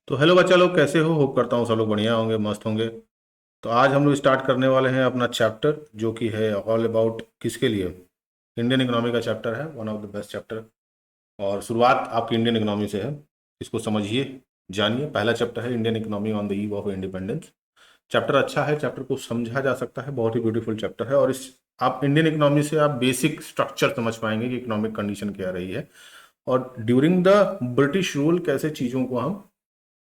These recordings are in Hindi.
तो हेलो बच्चा लोग, कैसे हो? होप करता हूँ सब लोग बढ़िया होंगे, मस्त होंगे। तो आज हम लोग स्टार्ट करने वाले हैं अपना चैप्टर, जो कि है ऑल अबाउट किसके लिए? इंडियन इकोनॉमी का चैप्टर है, one of the best chapter. और शुरुआत आपकी इंडियन इकोनॉमी से है। इसको समझिए, जानिए। पहला चैप्टर है Indian economy on the eve of independence. Chapter अच्छा है, चैप्टर को समझा जा सकता है, बहुत ही ब्यूटीफुल चैप्टर है। और इस आप इंडियन इकोनॉमी से आप बेसिक स्ट्रक्चर समझ पाएंगे कि इकोनॉमिक कंडीशन क्या रही है, और ड्यूरिंग द ब्रिटिश रूल कैसे चीज़ों को हम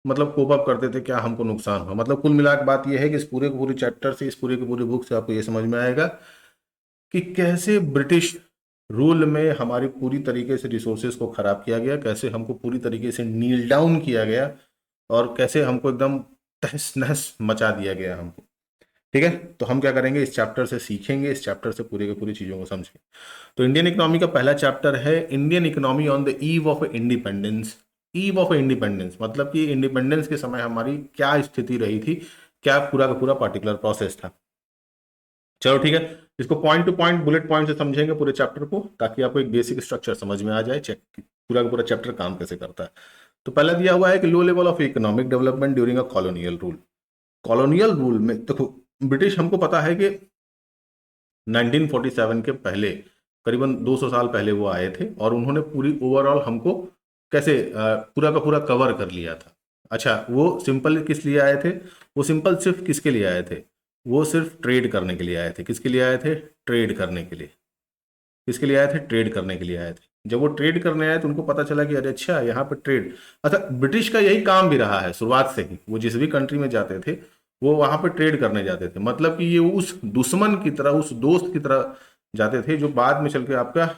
मतलब कोप अप करते थे, क्या हमको नुकसान हुआ। मतलब कुल मिला के बात यह है कि इस पूरे के पूरे चैप्टर से, इस पूरे की पूरी बुक से आपको ये समझ में आएगा कि कैसे ब्रिटिश रूल में हमारी पूरी तरीके से रिसोर्सेज को खराब किया गया, कैसे हमको पूरी तरीके से नील डाउन किया गया, और कैसे हमको एकदम तहस नहस मचा दिया गया हमको। ठीक है, तो हम क्या करेंगे, इस चैप्टर से सीखेंगे, इस चैप्टर से पूरी की पूरी चीजों को समझेंगे। तो इंडियन इकोनॉमी का पहला चैप्टर है Indian economy on the eve of independence. Eve of independence मतलब कि इंडिपेंडेंस के समय हमारी क्या स्थिति रही थी, क्या पूरा का पूरा पार्टिकुलर प्रोसेस था। चलो ठीक है, इसको point two point bullet point से समझेंगे पूरे चैप्टर को, ताकि आपको एक बेसिक स्ट्रक्चर समझ में आ जाए, चेक पूरा का पूरा चैप्टर काम कैसे करता है। तो पहला दिया हुआ है कि low level of economic development during a colonial rule. Colonial rule में देखो, ब्रिटिश हमको पता है कि 1947 के पहले, करीबन 200 साल पहले वो आए थे, और उन्होंने पूरी ओवरऑल हमको कैसे पूरा का पूरा कवर कर लिया था। अच्छा, वो सिंपल किस लिए आए थे? वो सिंपल सिर्फ किसके लिए आए थे? वो सिर्फ ट्रेड करने के लिए आए थे। किसके लिए आए थे? ट्रेड करने के लिए। किसके लिए आए थे? ट्रेड करने के लिए आए थे। जब वो ट्रेड करने आए तो उनको पता चला कि अरे अच्छा, यहाँ पे ट्रेड। अच्छा, ब्रिटिश का यही काम भी रहा है शुरुआत से ही। वो जिस भी कंट्री में जाते थे, वो वहां पे ट्रेड करने जाते थे। मतलब कि ये उस दुश्मन की तरह, उस दोस्त की तरह जाते थे, जो बाद में चल के आपका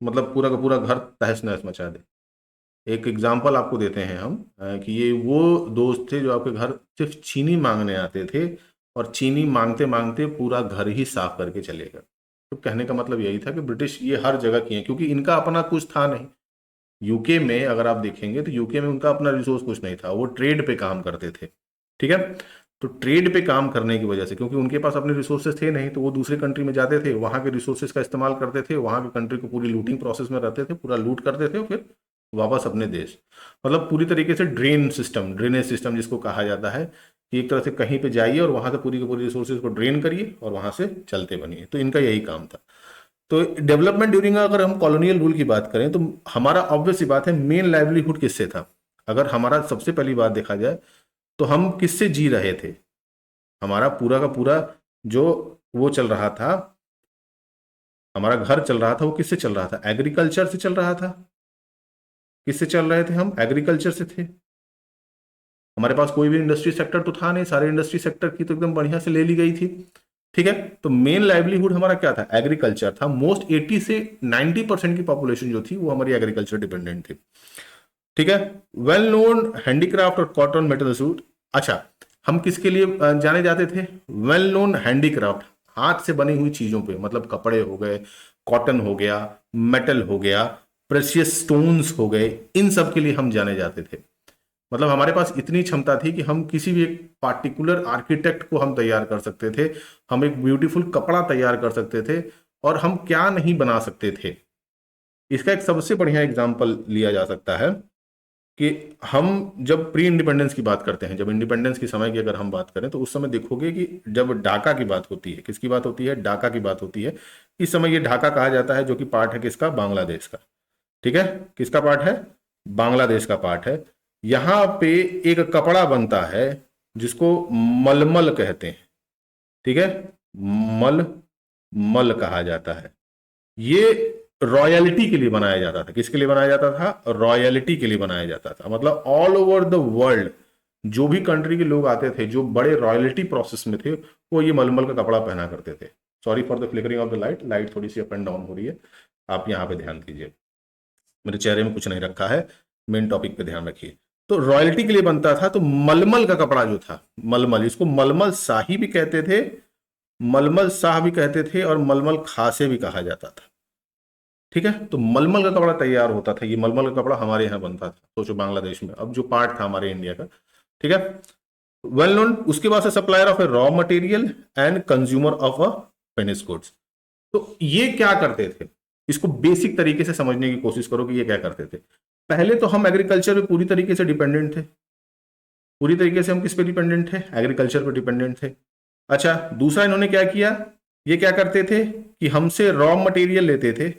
मतलब पूरा का पूरा घर तहस नहस मचा दे। एक एग्जाम्पल आपको देते हैं हम, कि ये वो दोस्त थे जो आपके घर सिर्फ चीनी मांगने आते थे, और चीनी मांगते मांगते पूरा घर ही साफ करके चले गए। तो कहने का मतलब यही था कि ब्रिटिश ये हर जगह किए, क्योंकि इनका अपना कुछ था नहीं। यूके में अगर आप देखेंगे तो यूके में उनका अपना रिसोर्स कुछ नहीं था, वो ट्रेड पे काम करते थे। ठीक है, तो ट्रेड पे काम करने की वजह से, क्योंकि उनके पास अपने रिसोर्सेज थे नहीं, तो वो दूसरी कंट्री में जाते थे, वहां के रिसोर्सेज का इस्तेमाल करते थे, वहां की कंट्री को पूरी लूटिंग प्रोसेस में रहते थे, पूरा लूट करते थे, और फिर वापस अपने देश। मतलब पूरी तरीके से ड्रेनेज सिस्टम जिसको कहा जाता है, कि एक तरह से कहीं पे जाइए और वहां से पूरी की पूरी रिसोर्सेज को ड्रेन करिए और वहां से चलते बनिए। तो इनका यही काम था। तो डेवलपमेंट ड्यूरिंग, अगर हम कॉलोनियल रूल की बात करें, तो हमारा ऑब्वियस सी बात है, मेन लाइवलीहुड किससे था? अगर हमारा सबसे पहली बात देखा जाए, तो हम किससे जी रहे थे? हमारा पूरा का पूरा जो वो चल रहा था, हमारा घर चल रहा था, वो किससे चल रहा था? एग्रीकल्चर से चल रहा था। किससे चल रहे थे हम? एग्रीकल्चर से थे। हमारे पास कोई भी इंडस्ट्री सेक्टर तो था नहीं, सारे इंडस्ट्री सेक्टर की तो एकदम बढ़िया से ले ली गई थी। ठीक है, तो मेन लाइवलीहुड हमारा क्या था? एग्रीकल्चर था। मोस्ट 80 से 90% की पॉपुलेशन जो थी वो हमारी एग्रीकल्चर डिपेंडेंट थी। ठीक है, वेल नोन हैंडीक्राफ्ट और कॉटन मेटल सूट। अच्छा, हम किसके लिए जाने जाते थे? वेल नोन हैंडीक्राफ्ट, हाथ से बनी हुई चीजों पे, मतलब कपड़े हो गए, कॉटन हो गया, मेटल हो गया, प्रेशियस स्टोन्स हो गए, इन सब के लिए हम जाने जाते थे। मतलब हमारे पास इतनी क्षमता थी कि हम किसी भी एक पार्टिकुलर आर्किटेक्ट को हम तैयार कर सकते थे, हम एक ब्यूटीफुल कपड़ा तैयार कर सकते थे, और हम क्या नहीं बना सकते थे। इसका एक सबसे बढ़िया एग्जाम्पल लिया जा सकता है कि हम जब प्री इंडिपेंडेंस की बात करते हैं, जब इंडिपेंडेंस के समय की अगर हम बात करें, तो उस समय देखोगे कि जब ढाका की बात होती है, किसकी बात होती है? ढाका की बात होती है। इस समय ये ढाका कहा जाता है, जो कि पार्ट है किसका? बांग्लादेश का। ठीक है, किसका पार्ट है? बांग्लादेश का पार्ट है। यहां पे एक कपड़ा बनता है जिसको मलमल कहते हैं। ठीक है, मल मल कहा जाता है। ये रॉयल्टी के लिए बनाया जाता था। किसके लिए बनाया जाता था? रॉयल्टी के लिए बनाया जाता था। मतलब ऑल ओवर द वर्ल्ड जो भी कंट्री के लोग आते थे, जो बड़े रॉयल्टी प्रोसेस में थे, वो ये मलमल का कपड़ा पहना करते थे। Sorry for the flickering of the light, light थोड़ी सी अप एंड डाउन हो रही है, आप यहाँ पे ध्यान दीजिए। मेरे चेहरे में कुछ नहीं रखा है, मेन टॉपिक पे ध्यान रखिए। तो रॉयल्टी के लिए बनता था, तो मलमल का कपड़ा जो था, मलमल, इसको मलमल शाही भी कहते थे, मलमल शाह भी कहते थे, और मलमल खासे भी कहा जाता था। ठीक है, तो मलमल का कपड़ा तैयार होता था। ये मलमल का कपड़ा हमारे यहाँ बनता था, सोचो बांग्लादेश में, अब जो पार्ट था हमारे इंडिया का। ठीक है, वेल नोन। उसके बाद से supplier of A raw material and consumer of a finish goods. तो ये क्या करते थे? इसको बेसिक तरीके से समझने की कोशिश करो कि ये क्या करते थे। पहले तो हम एग्रीकल्चर पे पूरी तरीके से डिपेंडेंट थे। पूरी तरीके से हम किस पे डिपेंडेंट थे? एग्रीकल्चर पे डिपेंडेंट थे। अच्छा, दूसरा इन्होंने क्या किया, ये क्या करते थे कि हमसे रॉ मटेरियल लेते थे,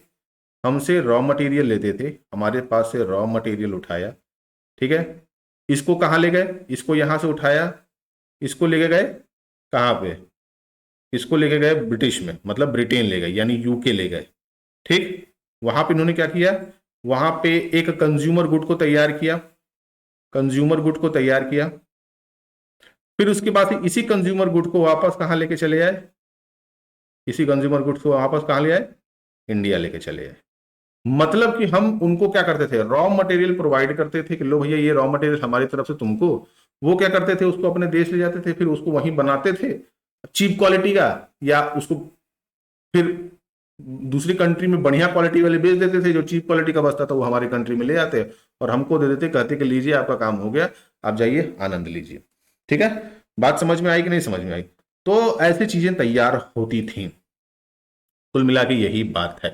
हमसे रॉ मटेरियल लेते थे, हमारे पास से रॉ मटेरियल उठाया, ठीक है, इसको कहाँ ले गए, इसको यहां से उठाया, इसको लेके गए कहाँ पे, इसको लेके गए ब्रिटिश में, मतलब ब्रिटेन ले गए, यानी यूके ले गए, ठीक। वहां पे इन्होंने क्या किया, वहां पे एक कंज्यूमर गुड को तैयार किया, कंज्यूमर गुड को तैयार किया, फिर उसके बाद इसी कंज्यूमर गुड को वापस कहां लेके चले आए, इसी कंज्यूमर गुड्स को वापस कहां ले आए, इंडिया लेके चले आए। मतलब कि हम उनको क्या करते थे, रॉ मटेरियल प्रोवाइड करते थे कि लो भैया ये रॉ मटेरियल हमारी तरफ से तुमको, वो क्या करते थे, उसको अपने देश ले जाते थे, फिर उसको वहीं बनाते थे चीप क्वालिटी का, या उसको फिर दूसरी कंट्री में बढ़िया क्वालिटी वाले बेच देते थे, जो चीप क्वालिटी का बचता था वो हमारी कंट्री में ले आते और हमको दे देते, कहते कि लीजिए आपका काम हो गया, आप जाइए आनंद लीजिए। ठीक है, बात समझ में आई कि नहीं समझ में आई? तो ऐसी चीजें तैयार होती थी, कुल मिला के यही बात है।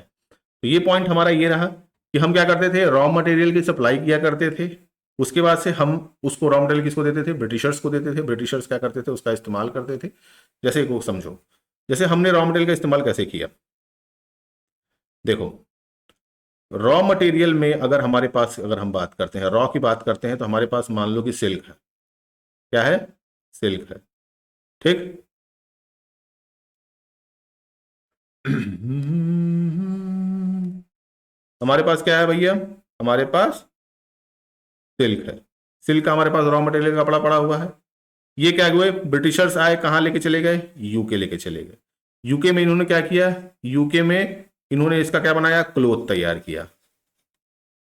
तो ये पॉइंट हमारा ये रहा कि हम क्या करते थे, रॉ मटेरियल की सप्लाई किया करते थे, उसके बाद से हम उसको रॉ मटेरियल किसको देते थे, ब्रिटिशर्स को देते थे, ब्रिटिशर्स क्या करते थे, उसका इस्तेमाल करते थे। जैसे को समझो, जैसे हमने रॉ मटेरियल का इस्तेमाल कैसे किया, देखो रॉ मटेरियल में अगर हमारे पास, अगर हम बात करते हैं रॉ की बात करते हैं, तो हमारे पास मान लो कि सिल्क है, क्या है, सिल्क है, ठीक। हमारे पास क्या है भैया, हमारे पास सिल्क है, सिल्क का हमारे पास रॉ मटेरियल का पड़ा पड़ा हुआ है। ये क्या हुए, ब्रिटिशर्स आए, कहां लेके चले गए, यूके लेके चले गए। यूके में इन्होंने क्या किया, यूके में इन्होंने इसका क्या बनाया, क्लोथ तैयार किया,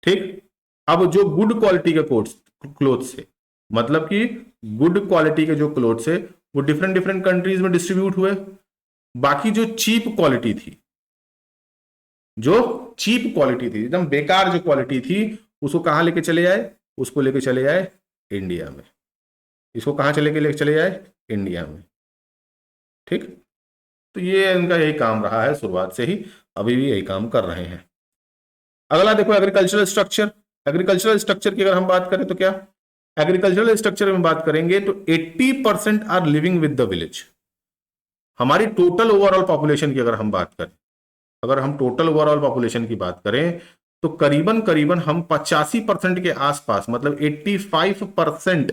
ठीक। अब जो गुड क्वालिटी के कोट्स क्लोथ से, मतलब कि गुड क्वालिटी के जो क्लोथ से वो डिफरेंट डिफरेंट कंट्रीज में डिस्ट्रीब्यूट हुए। बाकी जो चीप क्वालिटी थी, जो चीप क्वालिटी थी, एकदम बेकार जो क्वालिटी थी, उसको कहां लेके चले आए, उसको लेके चले आए इंडिया में। इसको कहां लेके चले आए, इंडिया में, ठीक। तो ये इनका यही काम रहा है शुरुआत से ही, अभी भी यही काम कर रहे हैं। अगला देखो एग्रीकल्चरल स्ट्रक्चर। एग्रीकल्चरल स्ट्रक्चर की अगर हम बात करें तो क्या, एग्रीकल्चरल स्ट्रक्चर में बात करेंगे तो 80% are living with the village. हमारी टोटल ओवरऑल पॉपुलेशन की अगर हम बात करें, अगर हम टोटल ओवरऑल पॉपुलेशन की बात करें, तो करीबन करीबन हम 85% के आसपास, मतलब 85%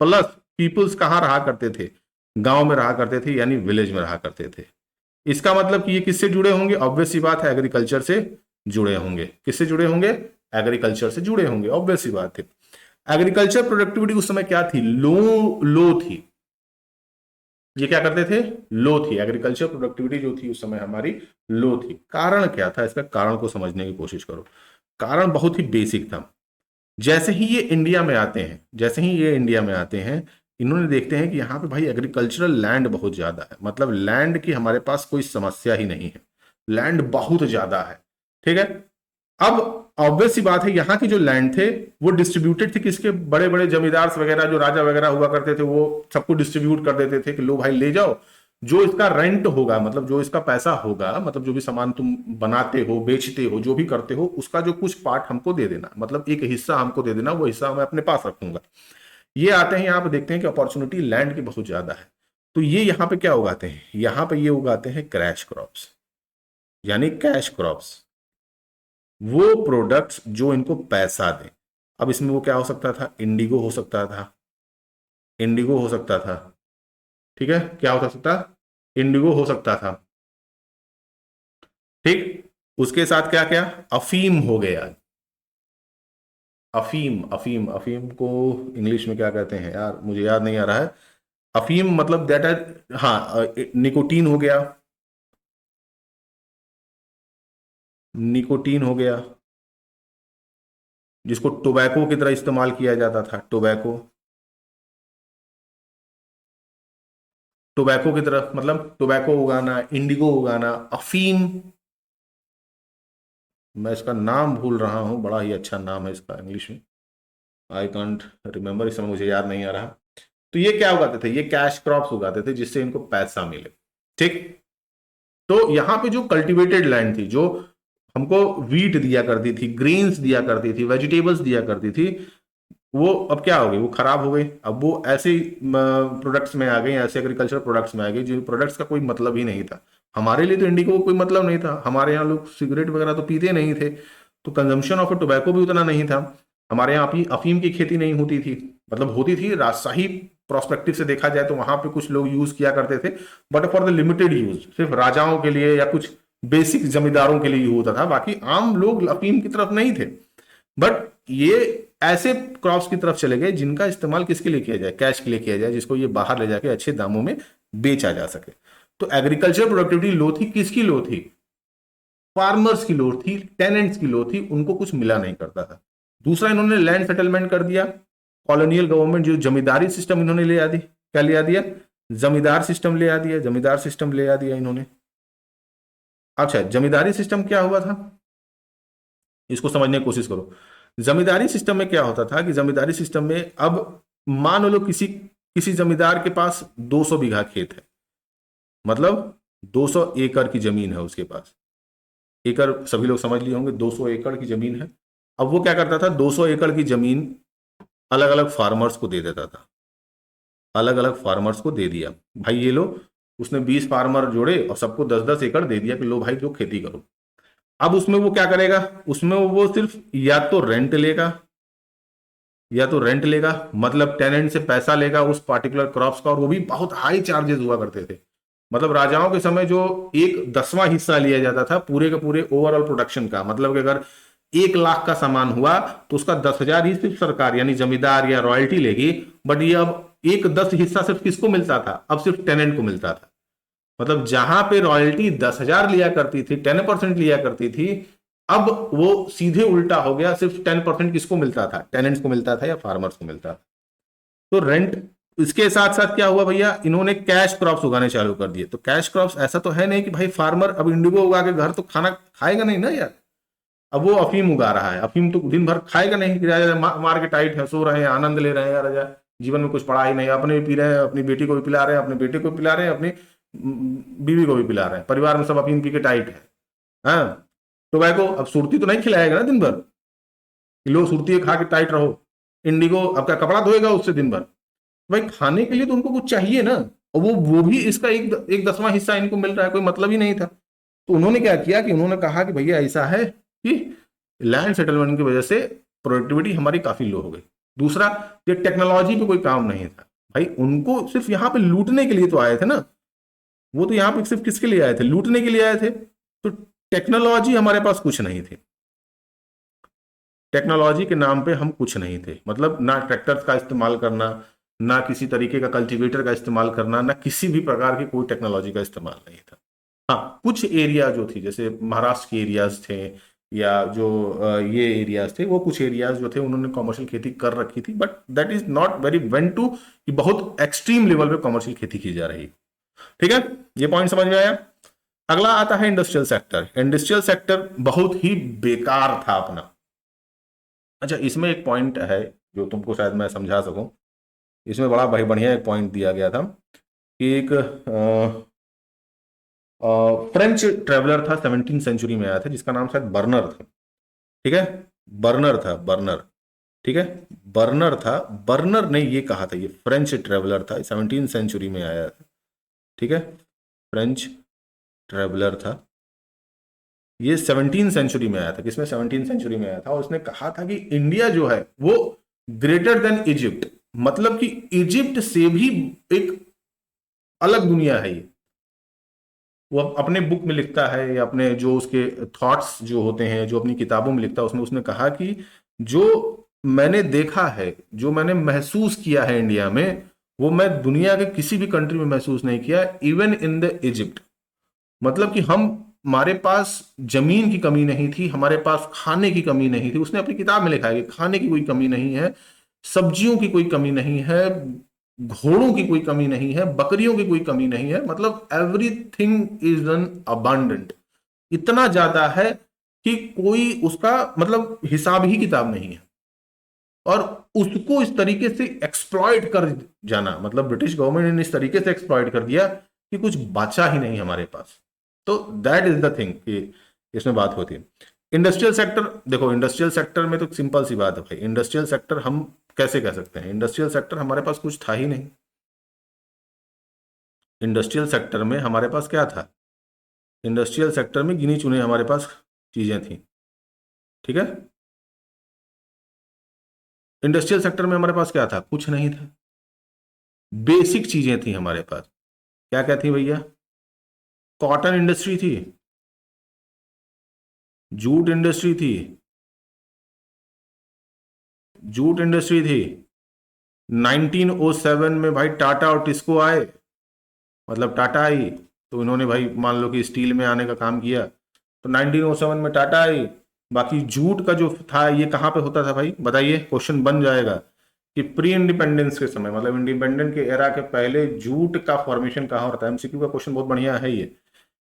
प्लस पीपुल्स कहां रहा करते थे, गांव में रहा करते थे, यानी विलेज में रहा करते थे। इसका मतलब कि ये किससे जुड़े होंगे, ऑब्वियस सी बात है एग्रीकल्चर से जुड़े होंगे। किससे जुड़े होंगे, एग्रीकल्चर से जुड़े होंगे, ऑब्वियस सी बात है। एग्रीकल्चर प्रोडक्टिविटी उस समय क्या थी, लो थी। ये क्या करते थे, लो थी, एग्रीकल्चर प्रोडक्टिविटी जो थी उस समय हमारी लो थी। कारण क्या था, इसका कारण को समझने की कोशिश करो। कारण बहुत ही बेसिक था। जैसे ही ये इंडिया में आते हैं, जैसे ही ये इंडिया में आते हैं, इन्होंने देखते हैं कि यहाँ पे भाई एग्रीकल्चरल लैंड बहुत ज्यादा है, मतलब लैंड की हमारे पास कोई समस्या ही नहीं है, लैंड बहुत ज्यादा है, ठीक है। अब ऑब्वियस सी बात है, यहाँ की जो लैंड थे वो डिस्ट्रीब्यूटेड थे किसके, बड़े बड़े जमींदार वगैरह, जो राजा वगैरह हुआ करते थे, वो सबको डिस्ट्रीब्यूट कर देते थे कि लो भाई ले जाओ, जो इसका रेंट होगा, मतलब जो इसका पैसा होगा, मतलब जो भी सामान तुम बनाते हो, बेचते हो, जो भी करते हो, उसका जो कुछ पार्ट हमको दे देना, मतलब एक हिस्सा हमको दे देना, वो हिस्सा मैं अपने पास रखूंगा। ये आते हैं यहाँ पे, देखते हैं कि अपॉर्चुनिटी लैंड की बहुत ज्यादा है, तो ये यहाँ पे क्या उगाते हैं, यहाँ पे ये उगाते हैं क्रैश क्रॉप्स, यानी कैश क्रॉप्स, वो प्रोडक्ट्स जो इनको पैसा दें। अब इसमें वो क्या हो सकता था, इंडिगो हो सकता था, इंडिगो हो सकता था, ठीक है, क्या हो सकता, इंडिगो हो सकता था, ठीक। उसके साथ क्या क्या, अफीम हो गया, अफीम, अफीम, अफीम को इंग्लिश में क्या कहते हैं यार, मुझे याद नहीं आ रहा है। अफीम मतलब दैट है, हाँ, निकोटीन हो गया, निकोटीन हो गया, जिसको टोबैको की तरह इस्तेमाल किया जाता था, टोबैको, टोबैको की तरफ, मतलब टोबैको उगाना, इंडिगो उगाना, अफीम, मैं इसका नाम भूल रहा हूं, बड़ा ही अच्छा नाम है इसका इंग्लिश में, आई कांट रिमेंबर, इस समय मुझे याद नहीं आ रहा। तो ये क्या उगाते थे, ये कैश क्रॉप्स उगाते थे जिससे इनको पैसा मिले, ठीक। तो यहां पे जो कल्टीवेटेड लैंड थी, जो हमको वीट दिया करती थी, ग्रेन्स दिया करती थी, वेजिटेबल्स दिया करती थी, वो अब क्या हो गई, वो खराब हो गई। अब वो ऐसे प्रोडक्ट्स में आ गई, ऐसे एग्रीकल्चर प्रोडक्ट्स में आ गई जो प्रोडक्ट्स का कोई मतलब ही नहीं था। हमारे लिए तो इंडिको को कोई मतलब नहीं था, हमारे यहाँ लोग सिगरेट वगैरह तो पीते नहीं थे, तो कंजम्पशन ऑफ टोबैको भी उतना नहीं था। हमारे यहाँ अफीम की खेती नहीं होती थी, मतलब होती थी राजशाही प्रोस्पेक्टिव से देखा जाए तो वहां पे कुछ लोग यूज किया करते थे, but for the limited use, सिर्फ राजाओं के लिए या कुछ बेसिक जमींदारों के लिए होता था, बाकी आम लोग अफीम की तरफ नहीं थे। बट ये ऐसे क्रॉप्स की तरफ चले गए जिनका इस्तेमाल किसके लिए किया जाए, कैश के लिए किया जाए, जिसको ये बाहर ले जाके अच्छे दामों में बेचा जा सके। तो एग्रीकल्चर प्रोडक्टिविटी लो थी, किसकी लो थी? फार्मर्स की लो थी, टेनेंट्स की लो थी, उनको कुछ मिला नहीं करता था। दूसरा, इन्होंने लैंड सेटलमेंट कर दिया, कॉलोनियल गवर्नमेंट, जो जमींदारी सिस्टम इन्होंने ले आ दी, क्या ले आ दिया? जमींदार सिस्टम ले आ दिया, जमींदार सिस्टम ले आ दिया इन्होंने। अच्छा, जमींदारी सिस्टम क्या हुआ था, इसको समझने की कोशिश करो। जमींदारी सिस्टम में क्या होता था कि जमींदारी सिस्टम में अब मान लो किसी किसी जमींदार के पास 200 बीघा खेत है, मतलब 200 एकड़ की जमीन है उसके पास। एकड़ सभी लोग समझ लिए होंगे, 200 एकड़ की जमीन है। अब वो क्या करता था, 200 एकड़ की जमीन अलग अलग फार्मर्स को दे देता था, अलग अलग फार्मर्स को दे दिया, भाई ये लो। उसने 20 फार्मर जोड़े और सबको 10-10 एकड़ दे दिया कि लो भाई जो खेती करो। अब उसमें वो क्या करेगा, उसमें वो सिर्फ या तो रेंट लेगा, मतलब टेनेंट से पैसा लेगा उस पार्टिकुलर क्रॉप्स का, और वो भी बहुत हाई चार्जेस हुआ करते थे। मतलब राजाओं के समय जो 1/10वां हिस्सा लिया जाता था पूरे के पूरे ओवरऑल प्रोडक्शन का, मतलब कि अगर 1 लाख का सामान हुआ तो उसका 10,000 ही सिर्फ सरकार यानी जमींदार या रॉयल्टी लेगी। बट ये अब 1/10 हिस्सा सिर्फ किसको मिलता था, अब सिर्फ टेनेंट को मिलता था। मतलब जहां पे रॉयल्टी 10,000 लिया करती थी, 10% लिया करती थी, अब वो सीधे उल्टा हो गया, सिर्फ 10% किसको मिलता था, टेनेंट्स को मिलता था या फार्मर्स को मिलता था। तो रेंट, इसके साथ साथ क्या हुआ भैया, इन्होंने कैश क्रॉप्स उगाने चालू कर दिए। तो कैश क्रॉप्स ऐसा तो है नहीं कि भाई फार्मर अब इंडिगो उगा के घर तो खाना खाएगा नहीं ना यार। अब वो अफीम उगा रहा है, अफीम तो दिन भर खाएगा नहीं कि मार के टाइट है, सो रहे हैं, आनंद ले रहे हैं यार, जीवन में कुछ पढ़ा ही नहीं, अपने भी पी रहे हैं, अपनी बेटी को भी पिला रहे हैं, अपने बेटे को भी पिला रहे हैं, अपनी बीवी को भी पिला रहे हैं, परिवार में सब अफीम पी के टाइट है। हाँ, तो भाई को अब सुरती तो नहीं खिलाएगा ना दिन भर कि लो सुरती खा के टाइट रहो। इंडिगो अब क्या कपड़ा धोएगा उससे दिन भर? भाई खाने के लिए तो उनको कुछ चाहिए ना, और वो भी इसका एक 10वां हिस्सा इनको मिल रहा है, कोई मतलब ही नहीं था। तो उन्होंने क्या किया कि उन्होंने कहा कि भैया ऐसा है कि लैंड सेटलमेंट की वजह से प्रोडक्टिविटी हमारी काफी लो हो गई। दूसरा, ये टेक्नोलॉजी पे कोई काम नहीं था, भाई उनको सिर्फ यहाँ पे लूटने के लिए तो आए थे ना, वो तो यहाँ पे सिर्फ किसके लिए आए थे, लूटने के लिए आए थे। तो टेक्नोलॉजी हमारे पास कुछ नहीं थी, टेक्नोलॉजी के नाम पे हम कुछ नहीं थे, मतलब ना ट्रैक्टर्स का इस्तेमाल करना, ना किसी तरीके का कल्टीवेटर का इस्तेमाल करना, ना किसी भी प्रकार की कोई टेक्नोलॉजी का इस्तेमाल नहीं था। हाँ, कुछ एरिया जो थी, जैसे महाराष्ट्र के एरियाज थे या जो ये एरियाज थे, वो कुछ एरियाज जो थे उन्होंने कॉमर्शियल खेती कर रखी थी, but that is not very went to कि बहुत एक्सट्रीम लेवल पे कॉमर्शियल खेती की जा रही है। ठीक है, ये पॉइंट समझ में आया। अगला आता है इंडस्ट्रियल सेक्टर। इंडस्ट्रियल सेक्टर बहुत ही बेकार था अपना। अच्छा, इसमें एक पॉइंट है जो तुमको शायद मैं समझा सकूं। इसमें बड़ा भाई बढ़िया एक पॉइंट दिया गया था कि एक फ्रेंच ट्रेवलर था 17वीं सेंचुरी में आया था, जिसका नाम शायद बर्नर था। ठीक है, बर्नर था, बर्नर। ठीक है, बर्नर था, बर्नर ने ये कहा था, ये फ्रेंच ट्रेवलर था, 17वीं सेंचुरी में आया था। ठीक है, फ्रेंच ट्रेवलर था, ये 17वीं सेंचुरी में आया था। किसमें? 17वीं सेंचुरी में आया था, और उसने कहा था कि इंडिया जो है वो ग्रेटर देन इजिप्ट, मतलब कि इजिप्ट से भी एक अलग दुनिया है ये। वो अपने बुक में लिखता है, या अपने जो उसके थॉट्स जो होते हैं, जो अपनी किताबों में लिखता है, उसमें उसने कहा कि जो मैंने देखा है, जो मैंने महसूस किया है इंडिया में, वो मैं दुनिया के किसी भी कंट्री में महसूस नहीं किया, इवन इन द इजिप्ट। मतलब कि हम, हमारे पास जमीन की कमी नहीं थी, हमारे पास खाने की कमी नहीं थी। उसने अपनी किताब में लिखा है कि खाने की कोई कमी नहीं है, सब्जियों की कोई कमी नहीं है, घोड़ों की कोई कमी नहीं है, बकरियों की कोई कमी नहीं है, मतलब एवरीथिंग इज एन अबांडेंट। इतना ज्यादा है कि कोई उसका मतलब हिसाब ही किताब नहीं है। और उसको इस तरीके से एक्सप्लॉइट कर जाना, मतलब ब्रिटिश गवर्नमेंट ने इस तरीके से एक्सप्लॉइट कर दिया कि कुछ बचा ही नहीं हमारे पास। तो दैट इज द थिंग कि इसमें बात होती है। इंडस्ट्रियल सेक्टर देखो, इंडस्ट्रियल सेक्टर में तो सिंपल सी बात है भाई, इंडस्ट्रियल सेक्टर हम कैसे कह सकते हैं? इंडस्ट्रियल सेक्टर हमारे पास कुछ था ही नहीं। इंडस्ट्रियल सेक्टर में हमारे पास क्या था? इंडस्ट्रियल सेक्टर में गिनी चुनी हमारे पास चीजें थी, ठीक है। इंडस्ट्रियल सेक्टर में हमारे पास क्या था? कुछ नहीं था। बेसिक चीजें थी हमारे पास। क्या क्या थी भैया? कॉटन इंडस्ट्री थी, जूट इंडस्ट्री थी, जूट इंडस्ट्री थी। 1907 में भाई टाटा और टिस्को आए, मतलब टाटा आई तो इन्होंने भाई मान लो कि स्टील में आने का काम किया, तो 1907 में टाटा आई। बाकी जूट का जो था ये कहाँ पे होता था भाई बताइए? क्वेश्चन बन जाएगा कि प्री इंडिपेंडेंस के समय, मतलब इंडिपेंडेंट के एरा के पहले जूट का फॉर्मेशन कहाँ होता है? एमसीक्यू का क्वेश्चन बहुत बढ़िया है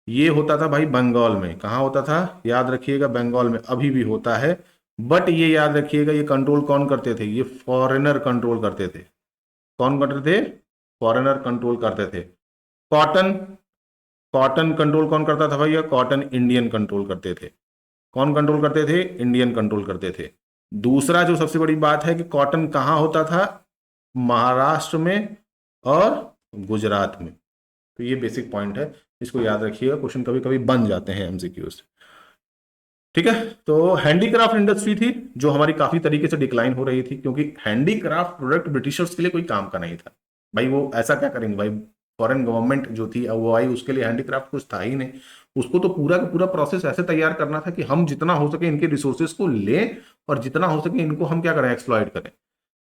ये होता था भाई बंगाल में। कहाँ होता था? याद रखिएगा, बंगाल में अभी भी होता है। बट ये याद रखिएगा, ये कंट्रोल कौन करते थे? ये फॉरेनर कंट्रोल करते थे। कौन करते थे? फॉरेनर कंट्रोल करते थे। कॉटन, कॉटन कंट्रोल कौन करता था भैया? कॉटन इंडियन कंट्रोल करते थे। कौन कंट्रोल करते थे? इंडियन कंट्रोल करते थे। दूसरा जो सबसे बड़ी बात है कि कॉटन कहाँ होता था? महाराष्ट्र में और गुजरात में। तो ये बेसिक पॉइंट है, इसको याद रखिएगा, क्वेश्चन कभी कभी बन जाते हैं एमसीक्यू से, ठीक है। तो हैंडीक्राफ्ट इंडस्ट्री थी जो हमारी काफी तरीके से डिक्लाइन हो रही थी, क्योंकि हैंडीक्राफ्ट प्रोडक्ट ब्रिटिशर्स के लिए कोई काम का नहीं था भाई। वो ऐसा क्या करेंगे भाई? फॉरेन गवर्नमेंट जो थी वो आई, उसके लिए हैंडीक्राफ्ट कुछ था ही नहीं। उसको तो पूरा का पूरा प्रोसेस ऐसे तैयार करना था कि हम जितना हो सके इनके रिसोर्सेज को लें और जितना हो सके इनको हम क्या करें? एक्सप्लॉइट करें,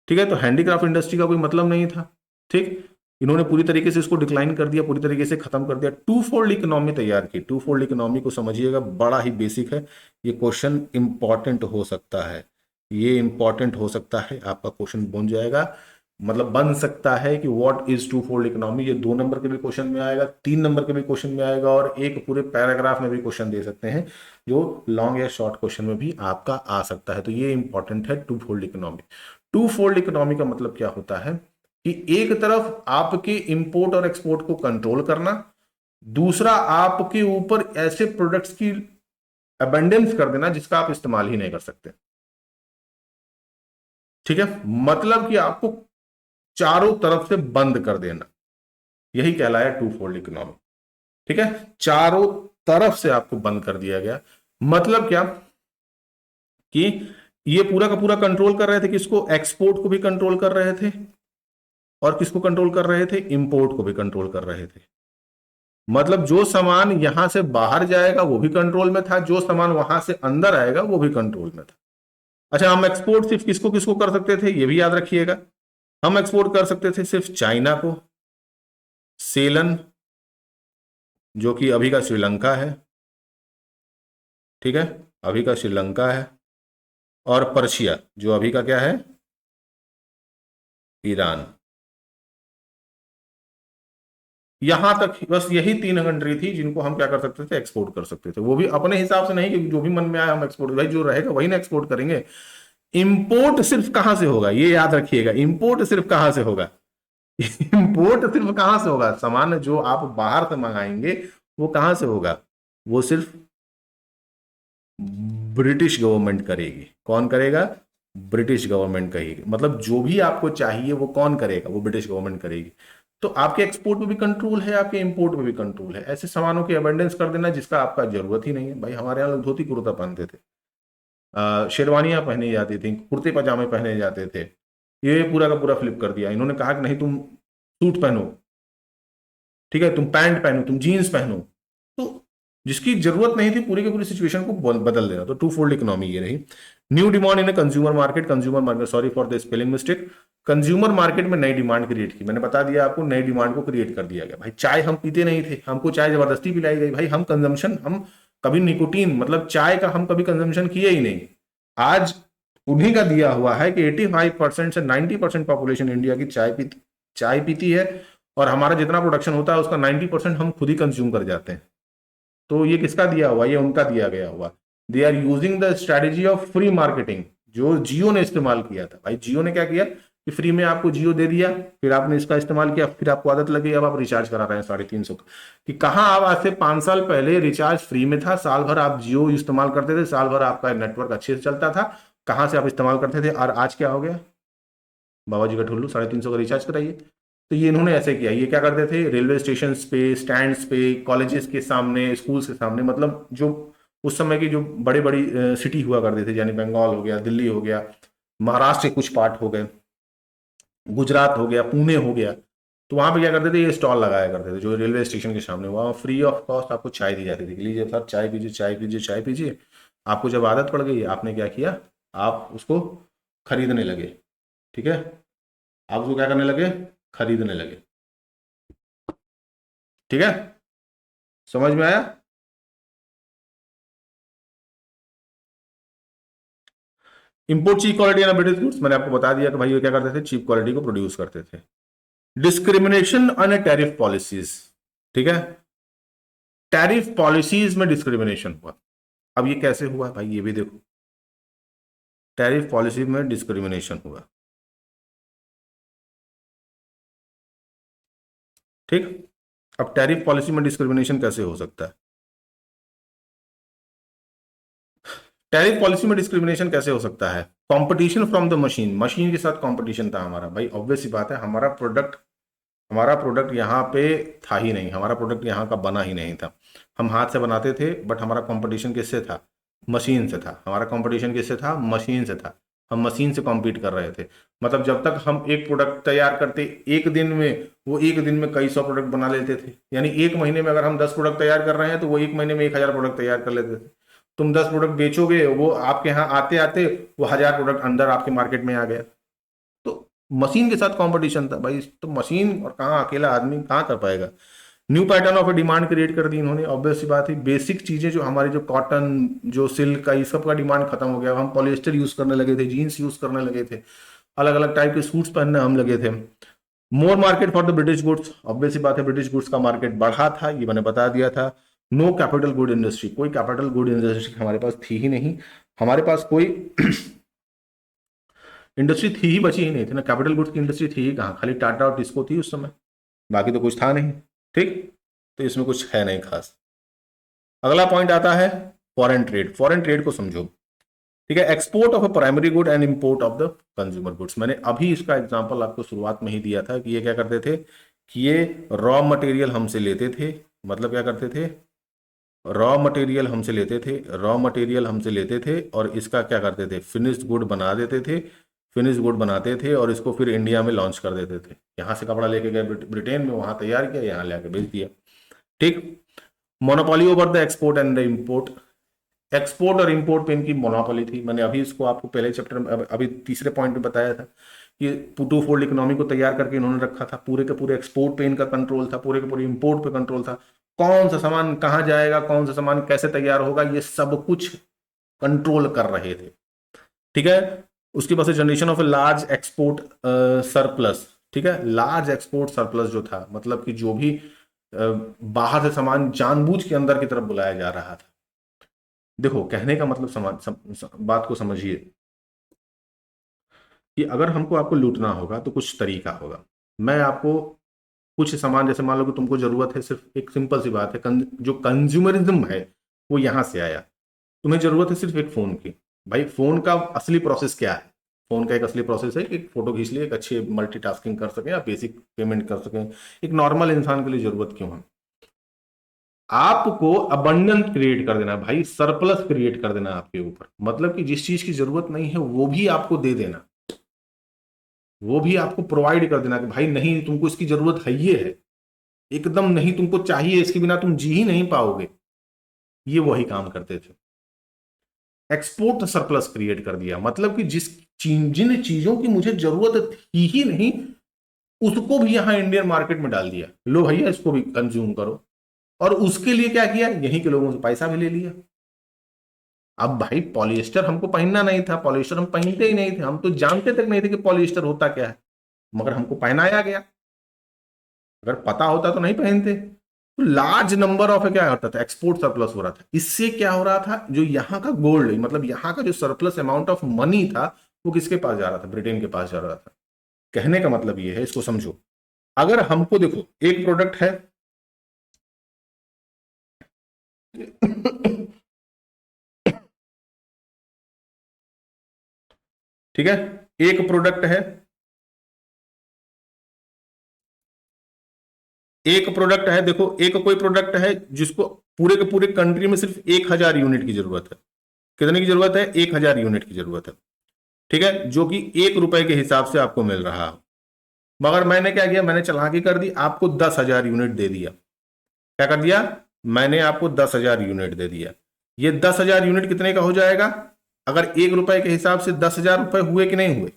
ठीक है। तो हैंडीक्राफ्ट इंडस्ट्री का कोई मतलब नहीं था, ठीक। इन्होंने पूरी तरीके से इसको डिक्लाइन कर दिया, पूरी तरीके से खत्म कर दिया। टू फोल्ड इकोनॉमी तैयार की। टू फोल्ड इकोनॉमी को समझिएगा, बड़ा ही बेसिक है ये क्वेश्चन, इंपॉर्टेंट हो सकता है, ये इंपॉर्टेंट हो सकता है, आपका क्वेश्चन बन जाएगा, मतलब बन सकता है कि what is two fold economy. ये 2 नंबर के भी क्वेश्चन में आएगा, 3 नंबर के भी क्वेश्चन में आएगा, और एक पूरे पैराग्राफ में भी क्वेश्चन दे सकते हैं, जो लॉन्ग या शॉर्ट क्वेश्चन में भी आपका आ सकता है। तो ये इंपॉर्टेंट है two fold economy. Two fold economy का मतलब क्या होता है कि एक तरफ आपके इंपोर्ट और एक्सपोर्ट को कंट्रोल करना, दूसरा आपके ऊपर ऐसे प्रोडक्ट्स की अबंडेंस कर देना जिसका आप इस्तेमाल ही नहीं कर सकते, ठीक है। मतलब कि आपको चारों तरफ से बंद कर देना, यही कहलाया टू फोल्ड इकोनॉमी, ठीक है। चारों तरफ से आपको बंद कर दिया गया। मतलब क्या कि ये पूरा का पूरा कंट्रोल कर रहे थे, किसको? एक्सपोर्ट को भी कंट्रोल कर रहे थे, और किसको कंट्रोल कर रहे थे? इंपोर्ट को भी कंट्रोल कर रहे थे। मतलब जो सामान यहां से बाहर जाएगा वो भी कंट्रोल में था, जो सामान वहां से अंदर आएगा वो भी कंट्रोल में था। अच्छा, हम एक्सपोर्ट सिर्फ किसको किसको कर सकते थे ये भी याद रखिएगा। हम एक्सपोर्ट कर सकते थे सिर्फ चाइना को, सेलन जो कि अभी का श्रीलंका है, ठीक है, अभी का श्रीलंका है, और पर्शिया जो अभी का क्या है? ईरान। यहां तक बस यही 3 कंट्री थी जिनको हम क्या कर सकते थे? एक्सपोर्ट कर सकते थे। वो भी अपने हिसाब से नहीं कि जो भी मन में आया हम एक्सपोर्ट, भाई जो रहेगा वही ना एक्सपोर्ट करेंगे। इंपोर्ट सिर्फ कहां से होगा ये याद रखिएगा, इंपोर्ट सिर्फ कहां से होगा? इंपोर्ट सिर्फ कहां से होगा? सामान जो आप बाहर से मंगाएंगे वो कहां से होगा? वो सिर्फ ब्रिटिश गवर्नमेंट करेगी। कौन करेगा? ब्रिटिश गवर्नमेंट करेगी। मतलब जो भी आपको चाहिए वो कौन करेगा? वो ब्रिटिश गवर्नमेंट करेगी। तो आपके एक्सपोर्ट में भी कंट्रोल है, आपके इंपोर्ट में भी कंट्रोल है। ऐसे सामानों की अबंडेंस कर देना जिसका आपका जरूरत ही नहीं है। भाई हमारे यहाँ लोग धोती कुर्ता पहनते थे, शेरवानियां पहनी जाती थी, कुर्ते पजामे पहने जाते थे। ये पूरा का पूरा फ्लिप कर दिया। इन्होंने कहा कि नहीं तुम सूट पहनो, ठीक है, तुम पैंट पहनो, तुम जीन्स पहनो। तो जिसकी जरूरत नहीं थी पूरी की पूरी सिचुएशन को बदल देना। तो टू फोल्ड इकोनॉमी ये रही। New demand in consumer market, consumer market, sorry for the spelling mistake. Consumer market में नई डिमांड क्रिएट की। मैंने बता दिया आपको, नई डिमांड को क्रिएट कर दिया गया। भाई चाय हम पीते नहीं थे, हमको चाय जबरदस्ती पिलाई गई। भाई हम कंजम्पशन, हम कभी निकोटीन मतलब चाय का हम कभी कंजम्पशन किए ही नहीं। आज उन्हीं का दिया हुआ है कि 85% से 90% पॉपुलेशन इंडिया की चाय पीती है, और हमारा जितना प्रोडक्शन होता है उसका 90% हम खुद ही कंज्यूम कर जाते हैं। तो ये किसका दिया हुआ? ये उनका दिया गया हुआ। They are using the strategy of free marketing, जो जियो ने इस्तेमाल किया था। भाई जियो ने क्या किया कि फ्री में आपको जियो दे दिया, फिर आपने इसका इस्तेमाल किया, फिर आपको आदत लगी, अब आप रिचार्ज करा रहे हैं 350 का। कि कहाँ आप आज से 5 साल पहले रिचार्ज फ्री में था, साल भर आप जियो इस्तेमाल करते थे, साल भर आपका नेटवर्क अच्छे से चलता था, कहाँ से आप इस्तेमाल करते थे, और आज क्या हो गया? बाबा जी का ठुल्लू, 350 का रिचार्ज कराइए। तो ये इन्होंने ऐसे किया, ये क्या करते थे, रेलवे स्टेशन पे, स्टैंड्स पे, कॉलेजेस के सामने, स्कूल्स के सामने, मतलब जो उस समय की जो बड़ी बड़ी सिटी हुआ करते थे, यानी बंगाल हो गया, दिल्ली हो गया, महाराष्ट्र के कुछ पार्ट हो गए, गुजरात हो गया, पुणे हो गया, तो वहां पे क्या करते थे, ये स्टॉल लगाया करते थे जो रेलवे स्टेशन के सामने, वहां फ्री ऑफ कॉस्ट आपको चाय दी जाती थी कि लीजिए सर चाय पीजिए, चाय पीजिए, चाय पीजिए। आपको जब आदत पड़ गई, आपने क्या किया, आप उसको खरीदने लगे। ठीक है, आप उसको क्या करने लगे, खरीदने लगे। ठीक है, समझ में आया। इंपोर्ट चीप क्वालिटी ना ब्रिटिश गुड्स, मैंने आपको बता दिया कि भाई ये क्या करते थे, चीप क्वालिटी को प्रोड्यूस करते थे। Discrimination on tariff policies. ठीक है, टैरिफ पॉलिसीज में डिस्क्रिमिनेशन हुआ। अब ये कैसे हुआ भाई, ये भी देखो, टैरिफ पॉलिसी में डिस्क्रिमिनेशन हुआ। ठीक, अब टैरिफ पॉलिसी में डिस्क्रिमिनेशन कैसे हो सकता है, टैरिफ पॉलिसी में डिस्क्रिमिनेशन कैसे हो सकता है, competition from the machine, machine के साथ कंपटीशन था हमारा। भाई ऑब्वियस सी बात है, हमारा प्रोडक्ट यहाँ पे था ही नहीं, हमारा प्रोडक्ट यहाँ का बना ही नहीं था। हम हाथ से बनाते थे, बट हमारा कंपटीशन किससे था, मशीन से था। हमारा कंपटीशन किससे था, मशीन से था। हम मशीन से कॉम्पीट कर रहे थे। मतलब जब तक हम एक प्रोडक्ट तैयार करते एक दिन में, वो एक दिन में कई सौ प्रोडक्ट बना लेते थे। यानी एक महीने में अगर हम 10 प्रोडक्ट तैयार कर रहे हैं, तो वो एक महीने में 1,000 प्रोडक्ट तैयार कर लेते थे। तुम 10 प्रोडक्ट बेचोगे, वो आपके यहाँ आते आते वो 1,000 प्रोडक्ट अंदर आपके मार्केट में आ गया। तो मशीन के साथ कंपटीशन था भाई, तो मशीन और कहाँ अकेला आदमी कहाँ कर पाएगा। New pattern of demand create कर दी इन्होंने। ऑब्वियस सी बात है, बेसिक चीजें जो हमारी, जो कॉटन, जो सिल्क का, ये सब का डिमांड खत्म हो गया। हम पॉलिएस्टर यूज करने लगे थे, जीन्स यूज करने लगे थे, अलग अलग टाइप के सूट्स पहनने हम लगे थे। More market for the British goods, obvious सी बात है, ब्रिटिश गुड्स का मार्केट बढ़ा था, ये मैंने बता दिया था। नो कैपिटल गुड इंडस्ट्री, कोई कैपिटल गुड इंडस्ट्री हमारे पास थी ही नहीं। हमारे पास कोई इंडस्ट्री थी ही, बची ही नहीं थी ना, कैपिटल गुड्स की इंडस्ट्री थी ही कहाँ, खाली टाटा और टिस्को थी उस समय, बाकी तो कुछ था नहीं। ठीक, तो इसमें कुछ है नहीं खास। अगला पॉइंट आता है फॉरेन ट्रेड। फॉरेन ट्रेड को समझो। ठीक है, export of a primary good and import of the consumer goods. मैंने अभी इसका एग्जांपल आपको शुरुआत में ही दिया था कि ये क्या करते थे, कि ये रॉ मटेरियल हमसे लेते थे। मतलब क्या करते थे, रॉ मटेरियल हमसे लेते थे, रॉ मटेरियल हमसे लेते थे, और इसका क्या करते थे, फिनिश्ड गुड बना देते थे। फिनिश्ड गुड बनाते थे और इसको फिर इंडिया में लॉन्च कर देते थे। यहाँ से कपड़ा लेके गए ब्रिटेन में, वहां तैयार किया, यहाँ लेके भेज दिया। ठीक, monopoly over the export and the import. Export और इंपोर्ट पे इनकी मोनोपोली थी। मैंने अभी इसको आपको पहले चैप्टर में, अभी तीसरे पॉइंट में बताया था कि टू फोल्ड इकोनॉमी को तैयार करके इन्होंने रखा था। पूरे के पूरे एक्सपोर्ट पे इनका कंट्रोल था, पूरे के पूरे इंपोर्ट पे कंट्रोल था। कौन सा सामान कहाँ जाएगा, कौन सा सामान कैसे तैयार होगा, ये सब कुछ कंट्रोल कर रहे थे। ठीक है, उसके बाद से generation of a large export surplus. ठीक है, लार्ज एक्सपोर्ट सरप्लस जो था, मतलब कि जो भी बाहर से सामान जानबूझ के अंदर की तरफ बुलाया जा रहा था। देखो कहने का मतलब बात को समझिए कि अगर हमको आपको लूटना होगा तो कुछ तरीका होगा। मैं आपको कुछ सामान, जैसे मान लो कि तुमको जरूरत है, सिर्फ एक सिंपल सी बात है, जो कंज्यूमरिज्म है वो यहां से आया। तुम्हें जरूरत है सिर्फ एक फोन की। भाई फोन का असली प्रोसेस क्या है, फोन का एक असली प्रोसेस है कि एक फोटो खींच लिए, एक अच्छी मल्टीटास्किंग कर सकें, या बेसिक पेमेंट कर सकें। एक नॉर्मल इंसान के लिए जरूरत क्यों है, आपको अबंडेंस क्रिएट कर देना भाई, सरप्लस क्रिएट कर देना आपके ऊपर। मतलब कि जिस चीज की जरूरत नहीं है वो भी आपको दे देना, वो भी आपको प्रोवाइड कर देना कि भाई नहीं तुमको इसकी जरूरत है, ये है एकदम नहीं, तुमको चाहिए, इसके बिना तुम जी ही नहीं पाओगे। ये वही काम करते थे। एक्सपोर्ट सरप्लस क्रिएट कर दिया, मतलब कि जिन चीजों की मुझे जरूरत थी ही नहीं, उसको भी यहां इंडियन मार्केट में डाल दिया, लो भैया इसको भी कंज्यूम करो। और उसके लिए क्या किया, यहीं के लोगों से पैसा भी ले लिया। अब भाई पॉलिएस्टर हमको पहनना नहीं था, पॉलिएस्टर हम पहनते ही नहीं थे, हम तो जानते तक नहीं थे कि पॉलिएस्टर होता क्या है, मगर हमको पहनाया गया। अगर पता होता तो नहीं पहनते। तो लार्ज नंबर ऑफ क्या होता था, एक्सपोर्ट सरप्लस हो रहा था। इससे क्या हो रहा था, जो यहाँ का गोल्ड, मतलब यहाँ का जो सरप्लस अमाउंट ऑफ मनी था, वो किसके पास जा रहा था, ब्रिटेन के पास जा रहा था। कहने का मतलब ये है, इसको समझो। अगर हमको देखो एक प्रोडक्ट है ठीक है, एक प्रोडक्ट है, एक प्रोडक्ट है, देखो एक कोई प्रोडक्ट है जिसको पूरे के पूरे कंट्री में सिर्फ 1,000 यूनिट की जरूरत है। कितने की जरूरत है? 1,000 यूनिट की जरूरत है। ठीक है, जो कि 1 रुपए के हिसाब से आपको मिल रहा है। मगर मैंने क्या किया, मैंने चालाकी कर दी, आपको 10,000 यूनिट दे दिया। क्या कर दिया? मैंने आपको 10,000 यूनिट दे दिया। ये 10,000 यूनिट कितने का हो जाएगा? अगर 1 रुपए के हिसाब से 10,000 रुपए हुए कि नहीं हुए?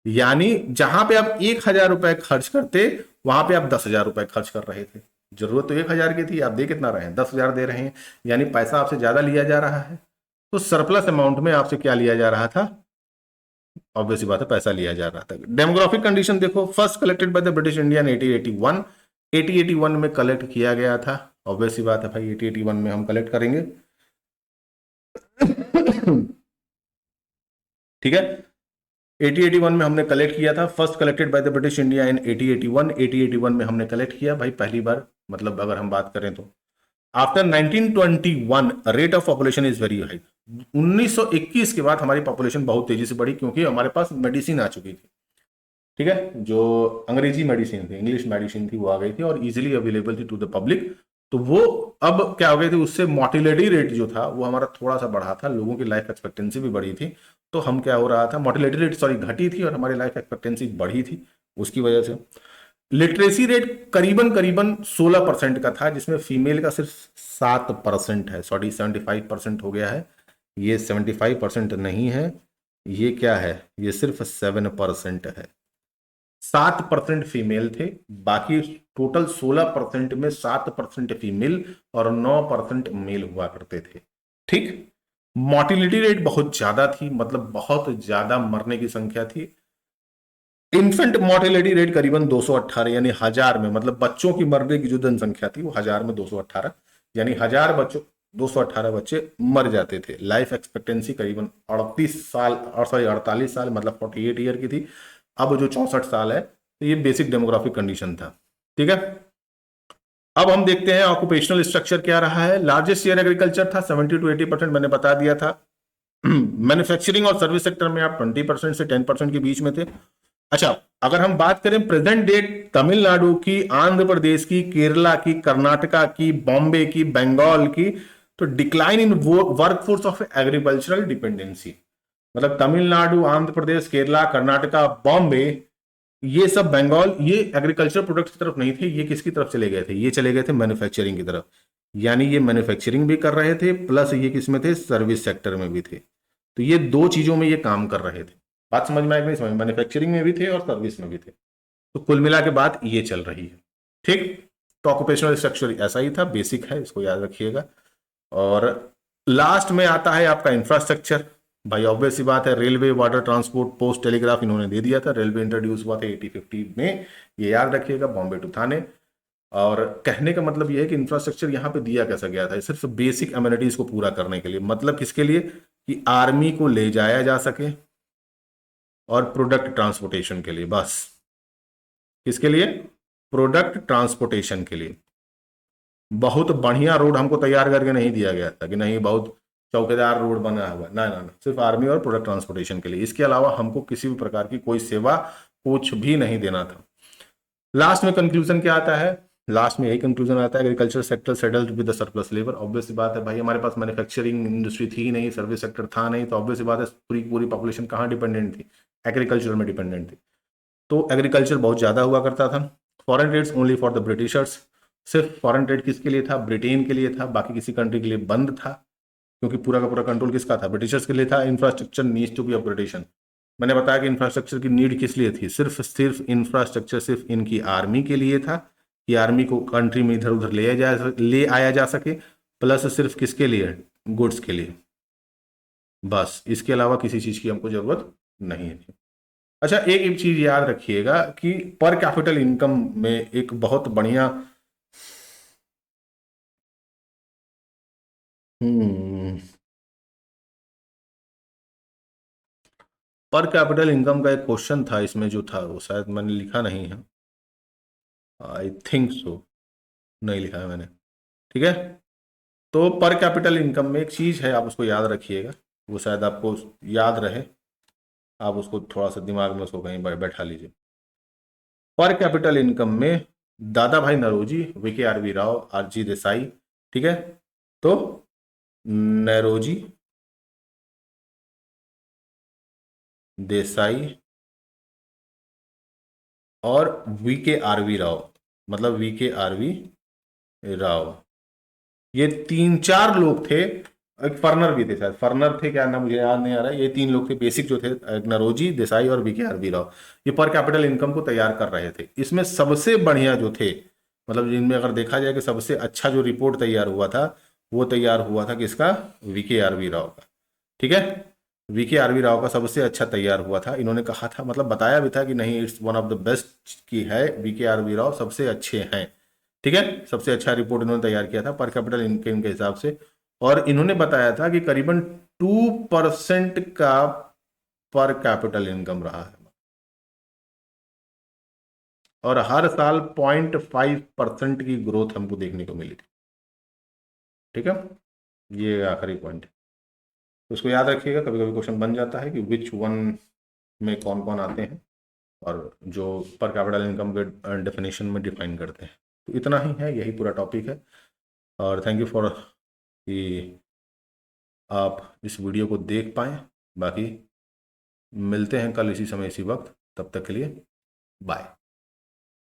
यानी जहां पे आप 1,000 रुपए खर्च करते, वहां पे आप 10,000 रुपए खर्च कर रहे थे। जरूरत तो 1,000 की थी, आप दे कितना रहे हैं? 10,000 दे रहे हैं, यानी पैसा आपसे ज्यादा लिया जा रहा है। तो सरप्लस अमाउंट में आपसे क्या लिया जा रहा था? ऑब्वियसली बात है, पैसा लिया जा रहा था। डेमोग्राफिक कंडीशन देखो, first collected by the British India in 1881। 1881 में कलेक्ट किया गया था। ऑब्वियसली बात है भाई, 1881 में हम कलेक्ट करेंगे। ठीक है, 1881 में हमने कलेक्ट किया था। First collected by the British India in 1881। 1881 में हमने कलेक्ट किया भाई पहली बार, मतलब अगर हम बात करें तो। After 1921 rate of population is very high. 1921 के बाद हमारी पॉपुलेशन बहुत तेजी से बढ़ी, क्योंकि हमारे पास मेडिसिन आ चुकी थी। ठीक है, जो अंग्रेजी मेडिसिन थी, इंग्लिश मेडिसिन थी, वो आ गई थी और इजीली अवेलेबल थी टू द पब्लिक। तो वो अब क्या हो गई थी, उससे मोर्टिलिटी रेट जो था वो हमारा थोड़ा सा बढ़ा था, लोगों की लाइफ एक्सपेक्टेंसी भी बढ़ी थी। तो हम क्या हो रहा था, मोर्टिलिटी रेट सॉरी घटी थी और हमारी लाइफ एक्सपेक्टेंसी बढ़ी थी उसकी वजह से। लिटरेसी रेट करीबन करीबन 16% का था, जिसमें फीमेल का सिर्फ 7% है। सॉरी 75% हो गया है, ये 75% नहीं है, ये क्या है, ये सिर्फ 7% है। 7% फीमेल थे, बाकी टोटल 16% में 7% फीमेल और 9% मेल हुआ करते थे। ठीक, मोर्टिलिटी रेट बहुत ज्यादा थी, मतलब बहुत ज्यादा मरने की संख्या थी। इन्फेंट मोर्टिलिटी रेट करीबन 218, यानी 1,000 में, मतलब बच्चों की मरने की जो जनसंख्या थी वो 1,000 में 218, यानी 1,000 बच्चों 218 बच्चे मर जाते थे। लाइफ एक्सपेक्टेंसी करीबन 38 साल, और सॉरी 48 साल, मतलब 48 ईयर की थी। अब जो 64 साल है, तो ये बेसिक डेमोग्राफिक कंडीशन था। ठीक है, अब हम देखते हैं ऑक्यूपेशनल स्ट्रक्चर क्या रहा है। लार्जेस्ट शेयर एग्रीकल्चर था, 70 to 80%, मैंने बता दिया था। मैन्युफैक्चरिंग और सर्विस सेक्टर में आप 20% से 10% के बीच में थे। अच्छा, अगर हम बात करें प्रेजेंट डेट तमिलनाडु की, आंध्र प्रदेश की, केरला की, कर्नाटका की, बॉम्बे की, बंगाल की, तो decline in workforce of agricultural dependency, मतलब तमिलनाडु, आंध्र प्रदेश, केरला, कर्नाटका, बॉम्बे, ये सब, बंगाल, ये एग्रीकल्चर प्रोडक्ट्स की तरफ नहीं थे। ये किसकी तरफ चले गए थे? ये चले गए थे मैन्युफैक्चरिंग की तरफ। यानी ये मैन्युफैक्चरिंग भी कर रहे थे, प्लस ये किस में थे? सर्विस सेक्टर में भी थे। तो ये दो चीजों में ये काम कर रहे थे। बात समझ में आए कि नहीं समझ में? मैन्युफैक्चरिंग में भी थे और सर्विस में भी थे। तो कुल मिला के बात ये चल रही है। ठीक, तो ऑक्यूपेशनल स्ट्रक्चर ऐसा ही था, बेसिक है, इसको याद रखिएगा। और लास्ट में आता है आपका इंफ्रास्ट्रक्चर। भाई ऑब्वियस सी बात है, railway, water transport, post, telegraph इन्होंने दे दिया था। रेलवे इंट्रोड्यूस हुआ था 1850 में, ये याद रखिएगा, बॉम्बे टू थाने। और कहने का मतलब ये है कि इंफ्रास्ट्रक्चर यहाँ पे दिया कैसा गया था, सिर्फ बेसिक एमिनिटीज को पूरा करने के लिए। मतलब किसके लिए? कि आर्मी को ले जाया जा सके और प्रोडक्ट ट्रांसपोर्टेशन के लिए, बस। किसके लिए? प्रोडक्ट ट्रांसपोर्टेशन के लिए। बहुत बढ़िया रोड हमको तैयार करके नहीं दिया गया था कि नहीं बहुत चौकीदार रोड बना हुआ, ना ना ना, सिर्फ आर्मी और प्रोडक्ट ट्रांसपोर्टेशन के लिए। इसके अलावा हमको किसी भी प्रकार की कोई सेवा कुछ भी नहीं देना था। लास्ट में कंक्लूजन क्या आता है? लास्ट में यही कंक्लूजन आता है, agriculture sector settled with the surplus labour. Obviously बात है भाई, हमारे पास मैन्युफैक्चरिंग इंडस्ट्री थी नहीं, सर्विस सेक्टर था नहीं, तो ऑब्वियसली बात है पूरी पूरी पॉपुलेशन कहाँ डिपेंडेंट थी? एग्रीकल्चर में डिपेंडेंट थी। तो एग्रीकल्चर बहुत ज्यादा हुआ करता था। Foreign trades only for the britishers. सिर्फ फॉरेन ट्रेड किसके लिए था? ब्रिटेन के लिए था, बाकी किसी कंट्री के लिए बंद था, क्योंकि पूरा का पूरा कंट्रोल किसका था? ब्रिटिशर्स के लिए था। Infrastructure needs to be upgradation. मैंने बताया कि इंफ्रास्ट्रक्चर की नीड किस लिए थी? सिर्फ सिर्फ इंफ्रास्ट्रक्चर सिर्फ इनकी आर्मी के लिए था, कि आर्मी को कंट्री में इधर उधर ले आया जा सके, प्लस सिर्फ किसके लिए? गुड्स के लिए, बस। इसके अलावा किसी चीज की हमको जरूरत नहीं थी। अच्छा, एक चीज याद रखिएगा कि पर कैपिटल इनकम में एक बहुत बढ़िया हम्म पर कैपिटल इनकम का एक क्वेश्चन था इसमें, जो था वो शायद मैंने लिखा नहीं है, आई थिंक सो, नहीं लिखा है मैंने। ठीक है, तो पर कैपिटल इनकम में एक चीज है, आप उसको याद रखिएगा, वो शायद आपको याद रहे, आप उसको थोड़ा सा दिमाग में उसको कहीं बैठा लीजिए। पर कैपिटल इनकम में Dadabhai Naoroji, V K R V Rao, R G Desai, ठीक है। तो नरोजी, देसाई और वीके आरवी राव, मतलब वीके आरवी राव, ये तीन चार लोग थे। एक फर्नर भी थे, शायद फर्नर थे, क्या नाम मुझे याद नहीं आ रहा है। ये तीन लोग थे बेसिक जो थे, एक नरोजी, देसाई और वीके आरवी राव। ये पर कैपिटल इनकम को तैयार कर रहे थे। इसमें सबसे बढ़िया जो थे, मतलब इनमें अगर देखा जाए कि सबसे अच्छा जो रिपोर्ट तैयार हुआ था, वो तैयार हुआ था किसका? वीके आरवी राव का, ठीक है। वीके आरवी राव का सबसे अच्छा तैयार हुआ था। इन्होंने कहा था, मतलब बताया भी था कि नहीं, it's one of the best की है, वीके आरवी राव सबसे अच्छे हैं, ठीक है। सबसे अच्छा रिपोर्ट इन्होंने तैयार किया था पर कैपिटल इनकम के हिसाब से। और इन्होंने बताया था कि करीबन 2% का पर कैपिटल इनकम रहा है, और हर साल 0.5% की ग्रोथ हमको देखने को मिली थी, ठीक है। ये आखिरी पॉइंट है, उसको याद रखिएगा। कभी कभी क्वेश्चन बन जाता है कि विच वन में कौन कौन आते हैं, और जो पर कैपिटल इनकम के डेफिनेशन में डिफाइन करते हैं। तो इतना ही है, यही पूरा टॉपिक है। और थैंक यू फॉर कि आप इस वीडियो को देख पाएँ। बाकी मिलते हैं कल इसी समय इसी वक्त, तब तक के लिए बाय।